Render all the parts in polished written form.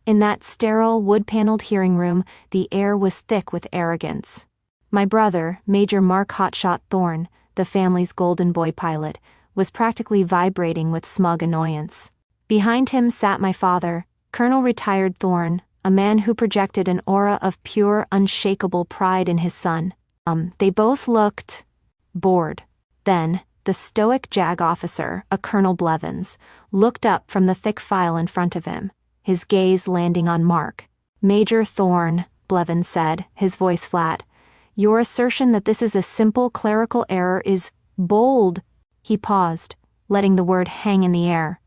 In that sterile, wood-paneled hearing room, the air was thick with arrogance. My brother, Major Mark Hotshot Thorne, the family's golden boy pilot, was practically vibrating with smug annoyance. Behind him sat my father, Colonel Retired Thorne, a man who projected an aura of pure, unshakable pride in his son. They both looked bored. Then, the stoic JAG officer, a Colonel Blevins, looked up from the thick file in front of him, his gaze landing on Mark. "Major Thorne," Blevins said, his voice flat, "your assertion that this is a simple clerical error is bold." He paused, letting the word hang in the air.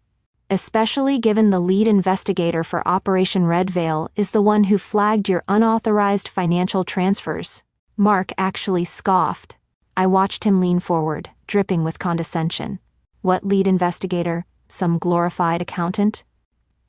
"Especially given the lead investigator for Operation Red Veil is the one who flagged your unauthorized financial transfers." Mark actually scoffed. I watched him lean forward, dripping with condescension. What lead investigator? Some glorified accountant?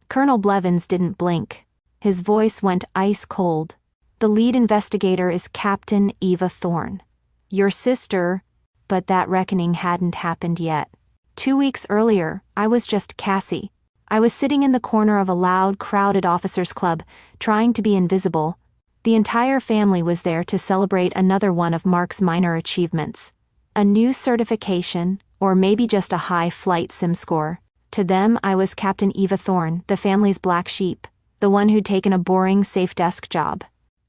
Colonel Blevins didn't blink. His voice went ice cold. "The lead investigator is Captain Eva Thorne. Your sister," but that reckoning hadn't happened yet. 2 weeks earlier, I was just Cassie. I was sitting in the corner of a loud, crowded officers' club, trying to be invisible. The entire family was there to celebrate another one of Mark's minor achievements. A new certification, or maybe just a high flight sim score. To them, I was Captain Eva Thorne, the family's black sheep, the one who'd taken a boring safe desk job.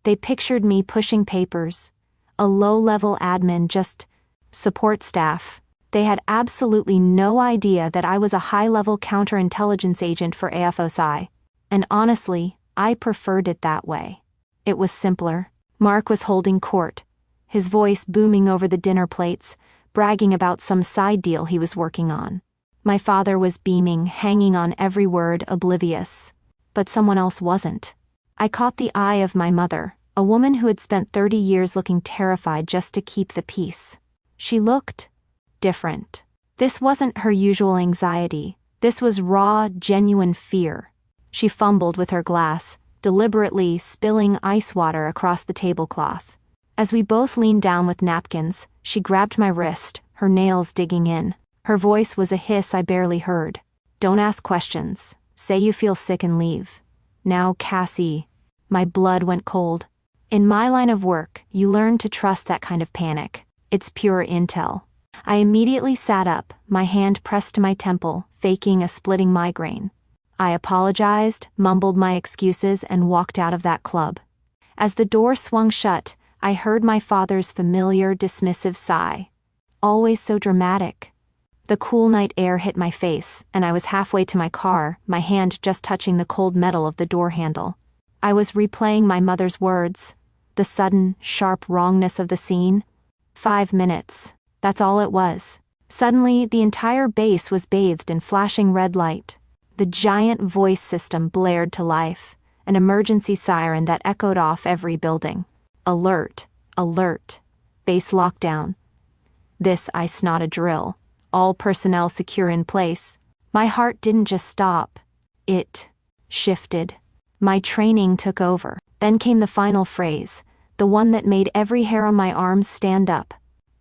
They pictured me pushing papers. A low-level admin, just support staff. They had absolutely no idea that I was a high-level counterintelligence agent for AFOSI. And honestly, I preferred it that way. It was simpler. Mark was holding court, his voice booming over the dinner plates, bragging about some side deal he was working on. My father was beaming, hanging on every word, oblivious. But someone else wasn't. I caught the eye of my mother, a woman who had spent 30 years looking terrified just to keep the peace. She looked different. This wasn't her usual anxiety. This was raw, genuine fear. She fumbled with her glass, deliberately spilling ice water across the tablecloth. As we both leaned down with napkins, she grabbed my wrist, her nails digging in. Her voice was a hiss I barely heard. "Don't ask questions. Say you feel sick and leave." "Now, Cassie." My blood went cold. In my line of work, you learn to trust that kind of panic. It's pure intel. I immediately sat up, my hand pressed to my temple, faking a splitting migraine. I apologized, mumbled my excuses, and walked out of that club. As the door swung shut, I heard my father's familiar, dismissive sigh. Always so dramatic. The cool night air hit my face, and I was halfway to my car, my hand just touching the cold metal of the door handle. I was replaying my mother's words, the sudden, sharp wrongness of the scene. 5 minutes. That's all it was. Suddenly, the entire base was bathed in flashing red light. The giant voice system blared to life, an emergency siren that echoed off every building. "Alert, alert, base lockdown." This iced not a drill. All personnel secure in place. My heart didn't just stop. It shifted. My training took over. Then came the final phrase, the one that made every hair on my arms stand up.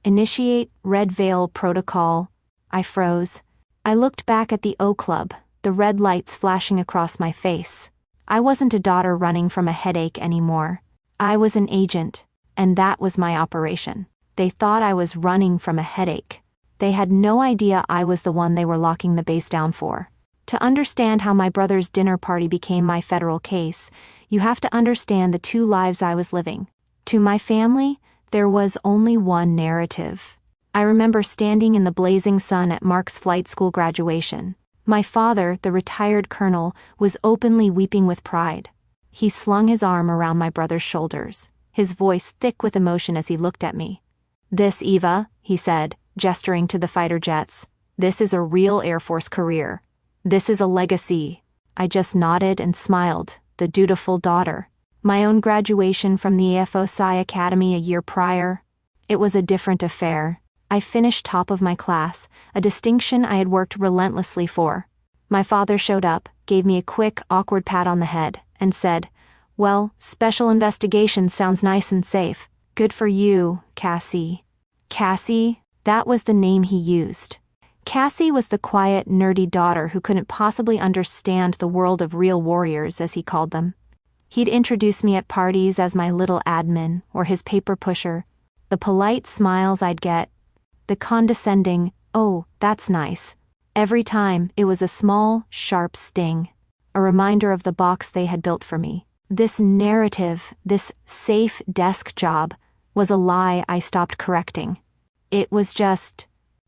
"Initiate Red Veil protocol." I froze. I looked back at the O Club, the red lights flashing across my face. I wasn't a daughter running from a headache anymore. I was an agent, and that was my operation. They thought I was running from a headache. They had no idea I was the one they were locking the base down for. To understand how my brother's dinner party became my federal case, you have to understand the two lives I was living. To my family, there was only one narrative. I remember standing in the blazing sun at Mark's flight school graduation. My father, the retired colonel, was openly weeping with pride. He slung his arm around my brother's shoulders, his voice thick with emotion as he looked at me. "This, Eva," he said, gesturing to the fighter jets, "this is a real Air Force career. This is a legacy." I just nodded and smiled, the dutiful daughter. My own graduation from the AFOSI Academy a year prior. It was a different affair. I finished top of my class, a distinction I had worked relentlessly for. My father showed up, gave me a quick, awkward pat on the head, and said, "Well, special investigations sounds nice and safe. Good for you, Cassie." Cassie, that was the name he used. Cassie was the quiet, nerdy daughter who couldn't possibly understand the world of real warriors, as he called them. He'd introduce me at parties as my little admin, or his paper pusher. The polite smiles I'd get, the condescending, "Oh, that's nice." Every time, it was a small, sharp sting. A reminder of the box they had built for me. This narrative, this safe desk job, was a lie I stopped correcting. It was just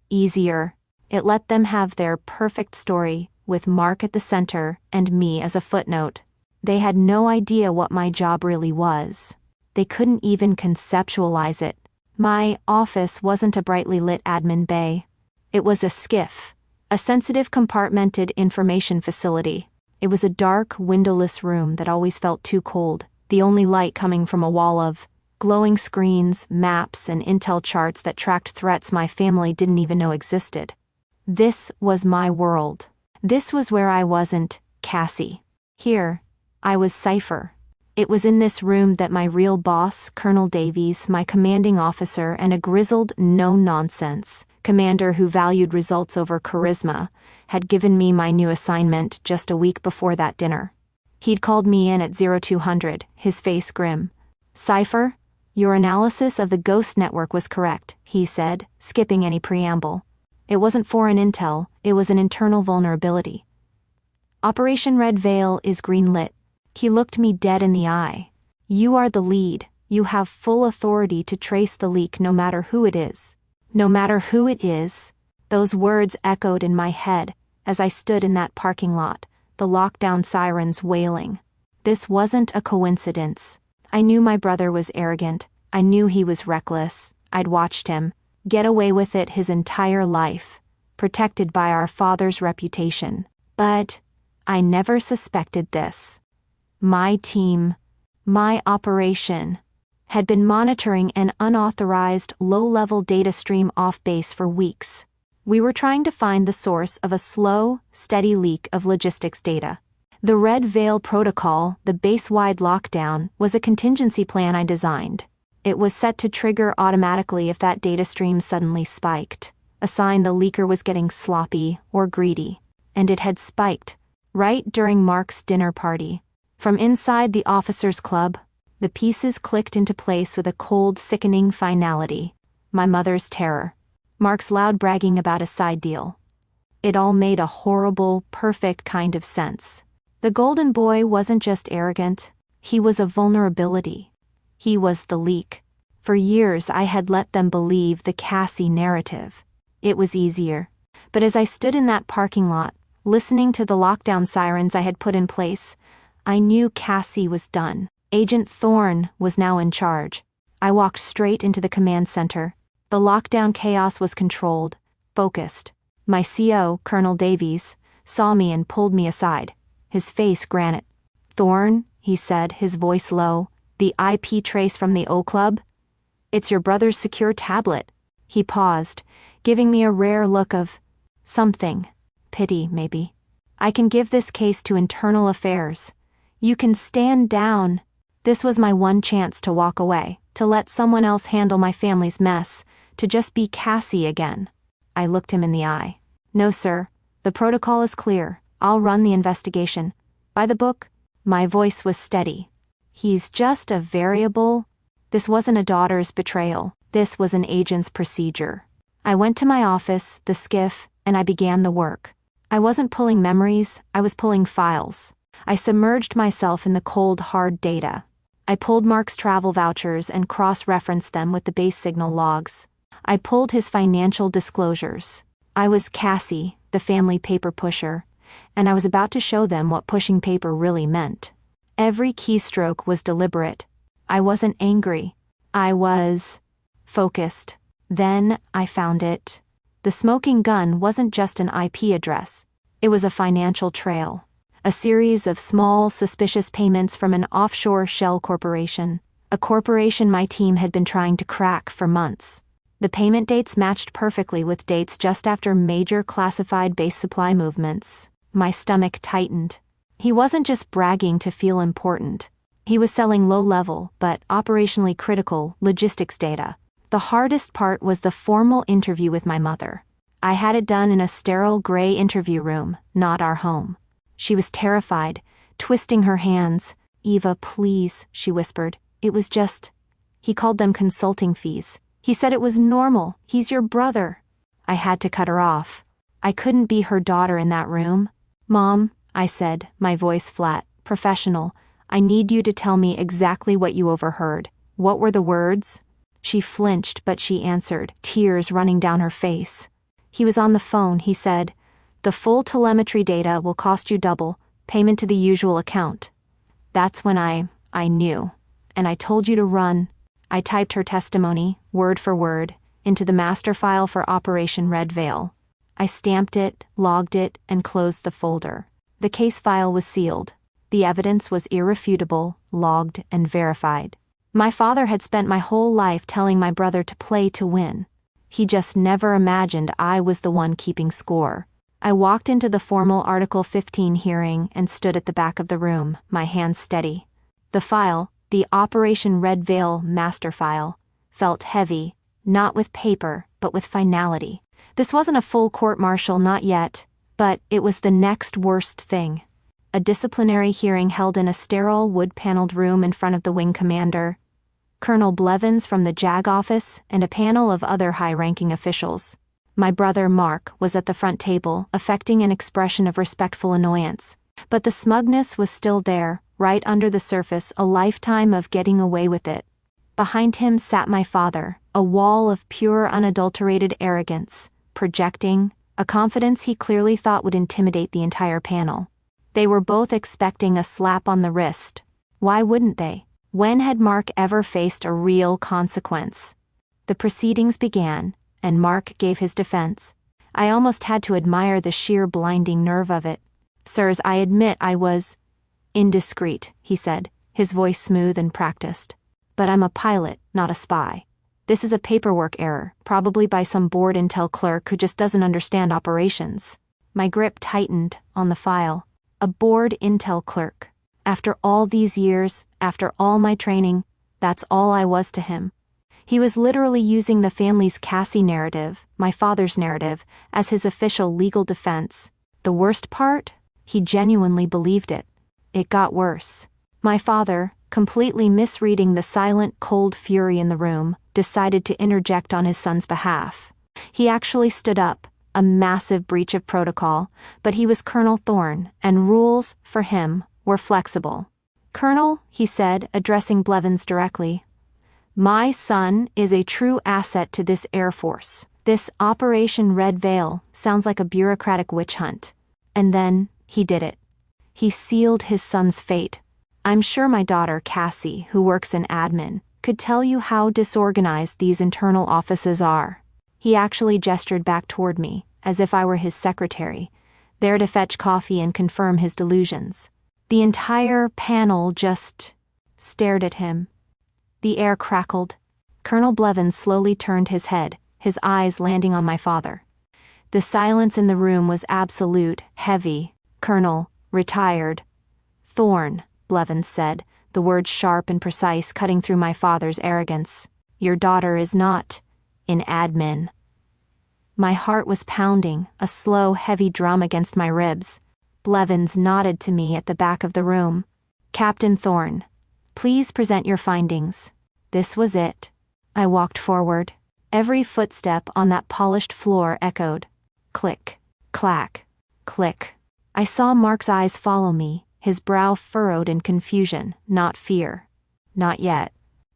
easier. It let them have their perfect story, with Mark at the center and me as a footnote. They had no idea what my job really was. They couldn't even conceptualize it. My office wasn't a brightly lit admin bay. It was a SCIF, a sensitive compartmented information facility. It was a dark, windowless room that always felt too cold, the only light coming from a wall of glowing screens, maps, and intel charts that tracked threats my family didn't even know existed. This was my world. This was where I wasn't Cassie. Here, I was Cipher. It was in this room that my real boss, Colonel Davies, my commanding officer, and a grizzled, no-nonsense commander who valued results over charisma, had given me my new assignment just a week before that dinner. He'd called me in at 0200, his face grim. "Cipher, your analysis of the Ghost Network was correct," he said, skipping any preamble. It wasn't foreign intel, it was an internal vulnerability. Operation Red Veil is greenlit. He looked me dead in the eye. "You are the lead. You have full authority to trace the leak no matter who it is." No matter who it is. Those words echoed in my head as I stood in that parking lot, the lockdown sirens wailing. This wasn't a coincidence. I knew my brother was arrogant. I knew he was reckless. I'd watched him get away with it his entire life, protected by our father's reputation. But I never suspected this. My team, my operation, had been monitoring an unauthorized, low-level data stream off base for weeks. We were trying to find the source of a slow, steady leak of logistics data. The Red Veil Protocol, the base-wide lockdown, was a contingency plan I designed. It was set to trigger automatically if that data stream suddenly spiked, a sign the leaker was getting sloppy or greedy. And it had spiked, right during Mark's dinner party. From inside the officers' club, the pieces clicked into place with a cold, sickening finality. My mother's terror. Mark's loud bragging about a side deal. It all made a horrible, perfect kind of sense. The golden boy wasn't just arrogant, he was a vulnerability. He was the leak. For years I had let them believe the Cassie narrative. It was easier. But as I stood in that parking lot, listening to the lockdown sirens I had put in place, I knew Cassie was done. Agent Thorne was now in charge. I walked straight into the command center. The lockdown chaos was controlled, focused. My CO, Colonel Davies, saw me and pulled me aside, his face granite. "Thorne," he said, his voice low, "the IP trace from the O Club? It's your brother's secure tablet." He paused, giving me a rare look of something. Pity, maybe. "I can give this case to internal affairs. You can stand down." This was my one chance to walk away, to let someone else handle my family's mess, to just be Cassie again. I looked him in the eye. "No, sir. The protocol is clear. I'll run the investigation. By the book." My voice was steady. "He's just a variable." This wasn't a daughter's betrayal. This was an agent's procedure. I went to my office, the SCIF, and I began the work. I wasn't pulling memories, I was pulling files. I submerged myself in the cold, hard data. I pulled Mark's travel vouchers and cross-referenced them with the base signal logs. I pulled his financial disclosures. I was Cassie, the family paper pusher, and I was about to show them what pushing paper really meant. Every keystroke was deliberate. I wasn't angry. I was focused. Then I found it. The smoking gun wasn't just an IP address. It was a financial trail. A series of small, suspicious payments from an offshore shell corporation. A corporation my team had been trying to crack for months. The payment dates matched perfectly with dates just after major classified base supply movements. My stomach tightened. He wasn't just bragging to feel important. He was selling low-level, but operationally critical, logistics data. The hardest part was the formal interview with my mother. I had it done in a sterile gray interview room, not our home. She was terrified, twisting her hands. Eva, please, she whispered. It was just... He called them consulting fees. He said it was normal. He's your brother. I had to cut her off. I couldn't be her daughter in that room. Mom, I said, my voice flat, professional, I need you to tell me exactly what you overheard. What were the words? She flinched, but she answered, tears running down her face. He was on the phone, he said. The full telemetry data will cost you double, payment to the usual account. That's when I knew. And I told you to run. I typed her testimony, word for word, into the master file for Operation Red Veil. I stamped it, logged it, and closed the folder. The case file was sealed. The evidence was irrefutable, logged, and verified. My father had spent my whole life telling my brother to play to win. He just never imagined I was the one keeping score. I walked into the formal Article 15 hearing and stood at the back of the room, my hands steady. The file, the Operation Red Veil master file, felt heavy, not with paper, but with finality. This wasn't a full court-martial, not yet, but it was the next worst thing. A disciplinary hearing held in a sterile wood-paneled room in front of the wing commander, Colonel Blevins from the JAG office, and a panel of other high-ranking officials. My brother Mark was at the front table, affecting an expression of respectful annoyance. But the smugness was still there, right under the surface, a lifetime of getting away with it. Behind him sat my father, a wall of pure unadulterated arrogance, projecting a confidence he clearly thought would intimidate the entire panel. They were both expecting a slap on the wrist. Why wouldn't they? When had Mark ever faced a real consequence? The proceedings began, and Mark gave his defense. I almost had to admire the sheer blinding nerve of it. Sirs, I admit I was indiscreet, he said, his voice smooth and practiced. But I'm a pilot, not a spy. This is a paperwork error, probably by some board intel clerk who just doesn't understand operations. My grip tightened on the file. A board intel clerk. After all these years, after all my training, that's all I was to him. He was literally using the family's Cassie narrative, my father's narrative, as his official legal defense. The worst part? He genuinely believed it. It got worse. My father, completely misreading the silent, cold fury in the room, decided to interject on his son's behalf. He actually stood up, a massive breach of protocol, but he was Colonel Thorne, and rules, for him, were flexible. Colonel, he said, addressing Blevins directly, my son is a true asset to this Air Force. This Operation Red Veil sounds like a bureaucratic witch hunt. And then, he did it. He sealed his son's fate. I'm sure my daughter, Cassie, who works in admin, could tell you how disorganized these internal offices are. He actually gestured back toward me, as if I were his secretary, there to fetch coffee and confirm his delusions. The entire panel just stared at him. The air crackled. Colonel Blevins slowly turned his head, his eyes landing on my father. The silence in the room was absolute, heavy. Colonel, retired. Thorne, Blevins said, the words sharp and precise cutting through my father's arrogance. Your daughter is not in admin. My heart was pounding, a slow, heavy drum against my ribs. Blevins nodded to me at the back of the room. Captain Thorne, please present your findings. This was it. I walked forward. Every footstep on that polished floor echoed. Click, clack, click. I saw Mark's eyes follow me, his brow furrowed in confusion, not fear. Not yet.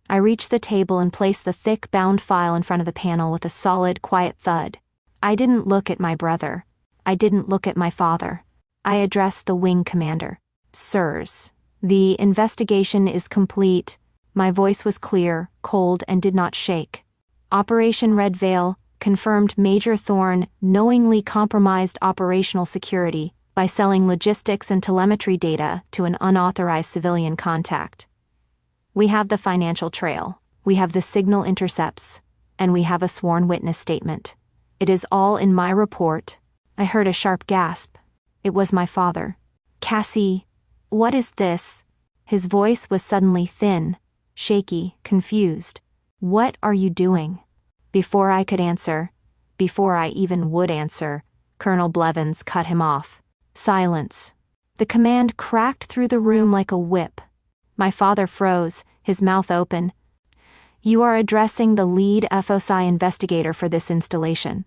I reached the table and placed the thick, bound file in front of the panel with a solid, quiet thud. I didn't look at my brother. I didn't look at my father. I addressed the wing commander. Sirs, the investigation is complete. My voice was clear, cold, and did not shake. Operation Red Veil confirmed Major Thorne knowingly compromised operational security by selling logistics and telemetry data to an unauthorized civilian contact. We have the financial trail, we have the signal intercepts, and we have a sworn witness statement. It is all in my report. I heard a sharp gasp. It was my father. Cassie, what is this? His voice was suddenly thin, shaky, confused. What are you doing? Before I could answer, Before I even would answer, Colonel Blevins cut him off. Silence. The command cracked through the room like a whip. My father froze, his mouth open. You are addressing the lead FOSI investigator for this installation.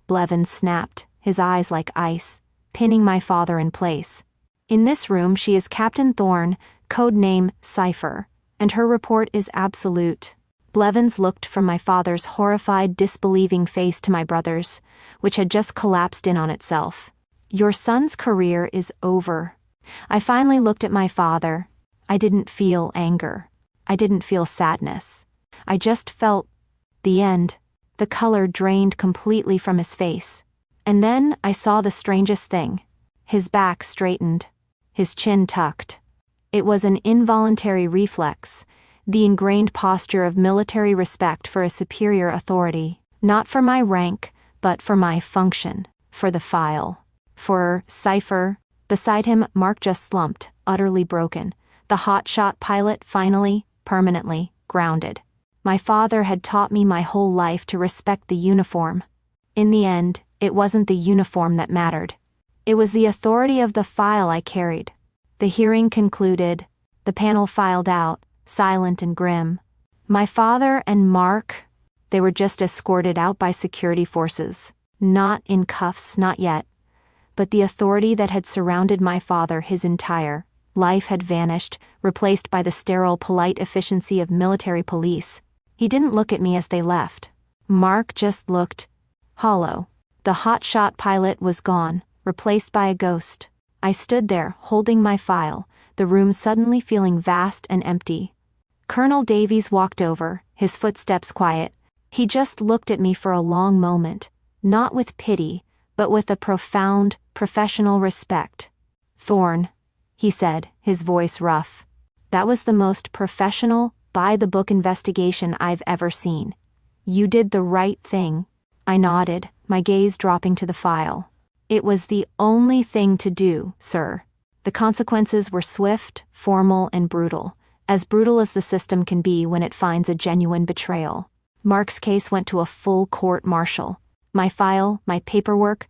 Blevins snapped, his eyes like ice, pinning my father in place. In this room she is Captain Thorne, code name Cipher, and her report is absolute. Blevins looked from my father's horrified, disbelieving face to my brother's, which had just collapsed in on itself. Your son's career is over. I finally looked at my father. I didn't feel anger. I didn't feel sadness. I just felt the end. The color drained completely from his face. And then I saw the strangest thing. His back straightened. His chin tucked. It was an involuntary reflex, the ingrained posture of military respect for a superior authority, not for my rank, but for my function, for the file. For Cipher. Beside him, Mark just slumped, utterly broken. The hotshot pilot finally, permanently, grounded. My father had taught me my whole life to respect the uniform. In the end, it wasn't the uniform that mattered. It was the authority of the file I carried. The hearing concluded. The panel filed out, silent and grim. My father and Mark, they were just escorted out by security forces. Not in cuffs, not yet. But the authority that had surrounded my father his entire life had vanished, replaced by the sterile, polite efficiency of military police. He didn't look at me as they left. Mark just looked hollow. The hotshot pilot was gone, replaced by a ghost. I stood there, holding my file, the room suddenly feeling vast and empty. Colonel Davies walked over, his footsteps quiet. He just looked at me for a long moment, not with pity, but with a profound, professional respect. Thorne, he said, his voice rough. That was the most professional, by-the-book investigation I've ever seen. You did the right thing. I nodded, my gaze dropping to the file. It was the only thing to do, sir. The consequences were swift, formal, and brutal as the system can be when it finds a genuine betrayal. Mark's case went to a full court-martial. My file, my paperwork,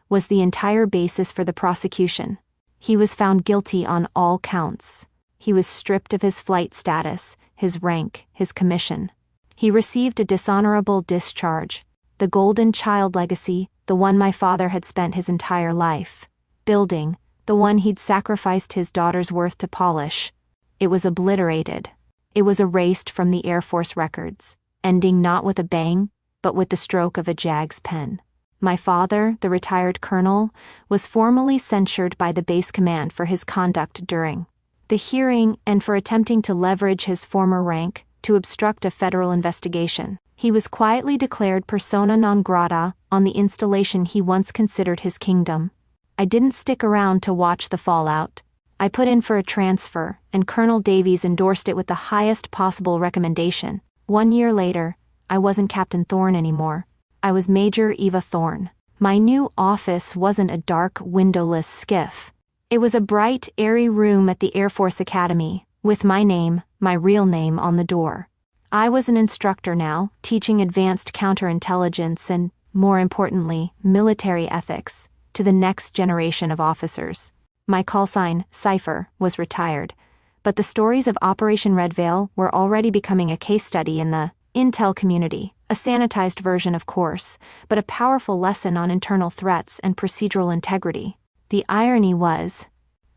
was the entire basis for the prosecution. He was found guilty on all counts. He was stripped of his flight status, his rank, his commission. He received a dishonorable discharge. The golden child legacy, the one my father had spent his entire life building, the one he'd sacrificed his daughter's worth to polish. It was obliterated. It was erased from the Air Force records, ending not with a bang, but with the stroke of a JAG's pen. My father, the retired colonel, was formally censured by the base command for his conduct during the hearing and for attempting to leverage his former rank to obstruct a federal investigation. He was quietly declared persona non grata on the installation he once considered his kingdom. I didn't stick around to watch the fallout. I put in for a transfer, and Colonel Davies endorsed it with the highest possible recommendation. 1 year later, I wasn't Captain Thorne anymore. I was Major Eva Thorne. My new office wasn't a dark, windowless skiff. It was a bright, airy room at the Air Force Academy, with my name, my real name, on the door. I was an instructor now, teaching advanced counterintelligence and, more importantly, military ethics, to the next generation of officers. My call sign, Cipher, was retired, but the stories of Operation Red Veil were already becoming a case study in the intel community, a sanitized version of course, but a powerful lesson on internal threats and procedural integrity. The irony was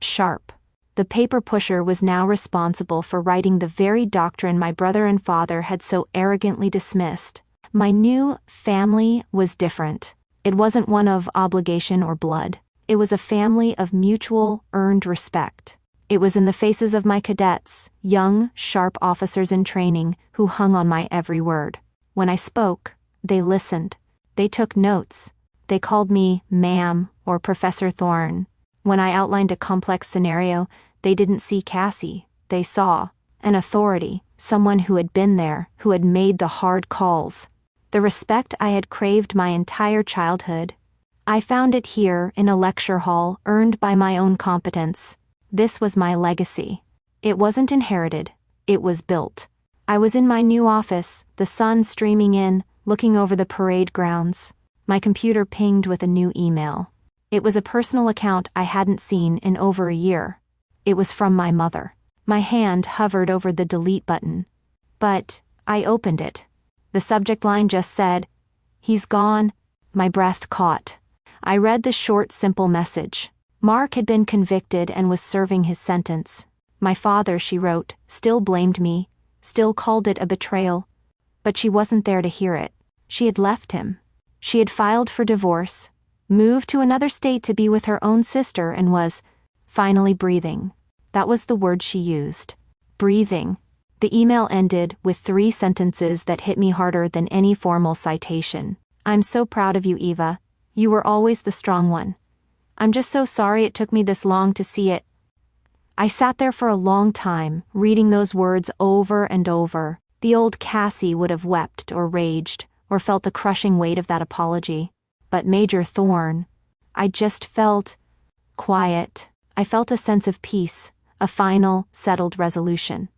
sharp. The paper pusher was now responsible for writing the very doctrine my brother and father had so arrogantly dismissed. My new family was different. It wasn't one of obligation or blood. It was a family of mutual, earned respect. It was in the faces of my cadets, young, sharp officers in training, who hung on my every word. When I spoke, they listened. They took notes. They called me ma'am or Professor Thorne. When I outlined a complex scenario, they didn't see Cassie. They saw an authority, someone who had been there, who had made the hard calls. The respect I had craved my entire childhood. I found it here in a lecture hall, earned by my own competence. This was my legacy. It wasn't inherited, it was built. I was in my new office, the sun streaming in, looking over the parade grounds. My computer pinged with a new email. It was a personal account I hadn't seen in over a year. It was from my mother. My hand hovered over the delete button. But I opened it. The subject line just said, "He's gone." My breath caught. I read the short, simple message. Mark had been convicted and was serving his sentence. My father, she wrote, still blamed me, still called it a betrayal. But she wasn't there to hear it. She had left him. She had filed for divorce, moved to another state to be with her own sister, and was finally breathing. That was the word she used. Breathing. The email ended with 3 sentences that hit me harder than any formal citation. "I'm so proud of you, Eva. You were always the strong one. I'm just so sorry it took me this long to see it." I sat there for a long time, reading those words over and over. The old Cassie would have wept or raged, or felt the crushing weight of that apology. But Major Thorne, I just felt quiet. I felt a sense of peace, a final, settled resolution.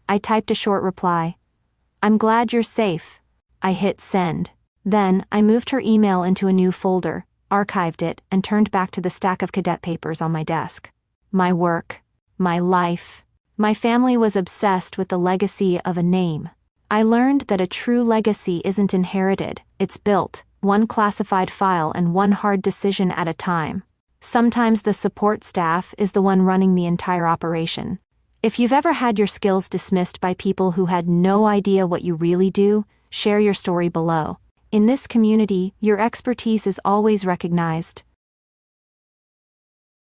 I typed a short reply. "I'm glad you're safe." I hit send. Then, I moved her email into a new folder, archived it, and turned back to the stack of cadet papers on my desk. My work, my life, my family was obsessed with the legacy of a name. I learned that a true legacy isn't inherited, it's built, one classified file and one hard decision at a time. Sometimes the support staff is the one running the entire operation. If you've ever had your skills dismissed by people who had no idea what you really do, share your story below. In this community, your expertise is always recognized.